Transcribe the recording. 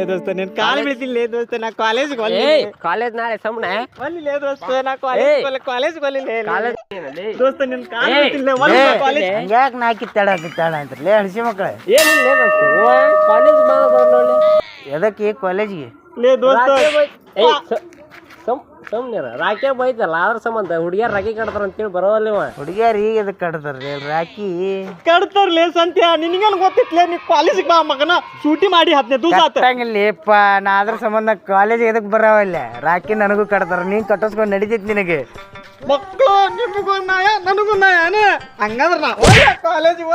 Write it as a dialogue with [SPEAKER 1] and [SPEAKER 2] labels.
[SPEAKER 1] ದೋಸ್ತ ನೀನ್ ಕಾಲ್ ಬೀಳ್ತಿಲ್ಲ ದೋಸ್ತ ನಾ ಕಾಲೇಜ್
[SPEAKER 2] ಕಾಲೇಜ್ ನಾಳೆ ಸುಮ್ನೆ
[SPEAKER 1] ದೋಸ್ತ ನಾ ಕಾಲೇಜ್ ದೋಸ್ತ ನಿನ್ ಕಾಲ್ ಬೀಳ್ತಿಲ್ಲ
[SPEAKER 3] ಹಂಗ್ಯಾಕ್ ನಾ ಕಿತ್ತಾಡ ಅಂತ್ರಲ್ಲ ಹಣಸಿ ಮಕ್ಕಳ
[SPEAKER 2] ಏನಿಲ್ಲ ಕಾಲೇಜ್ ನೋಡಿ
[SPEAKER 3] ಎದಕ್ಕೆ ಕಾಲೇಜ್ಗೆ
[SPEAKER 1] ಲೇ ದೋಸ್ತ
[SPEAKER 2] ಸುಮ್ನಿರ ರಾಕಿ ಬೈತಲ್ಲ ಅದ್ರ ಸಂಬಂಧ ಹುಡುಗಿಯರ್ ರಾಕಿ ಕಟ್ತಾರ ಅಂತೇಳಿ ಬರೋಲ್ಲ
[SPEAKER 3] ಹುಡುಗಿಯಾರ ಈಗ ಎದಕ್ ಕಟ್ತಾರ್ರಿ ರಾಕಿ
[SPEAKER 1] ಕಡ್ತಾರ್ಲೇ ಸಂತ್ಯ ನಿನಗೇನು ಗೊತ್ತಿತ್ಲೇ ನೀ ಕಾಲೇಜಿಗೆ ಬಾ ಮಗನ ಸೂಟಿ ಮಾಡಿ 15 ದಿವಸ ಆತ
[SPEAKER 3] ಕಟ್ಟಂಗಿಲ್ಲಪ್ಪ ನಾ ಅದ್ರ ಸಂಬಂಧ ಕಾಲೇಜ್ ಎದಕ್ ಬರಾವಲ್ಲ ರಾಕಿ ನನಗೂ ಕಟ್ತಾರ ನೀನ್ ಕಟ್ಟಿಸ್ಕೊಂಡ್ ನಡಿತೈತಿ ನಿನಗೆ
[SPEAKER 1] ಮಕ್ಕಳು ನಿಮಗೂ ನಾಯ ನನಗೂ ನಾಯ ಹಂಗಂದ್ರ ನಾ ಕಾಲೇಜಿಗೆ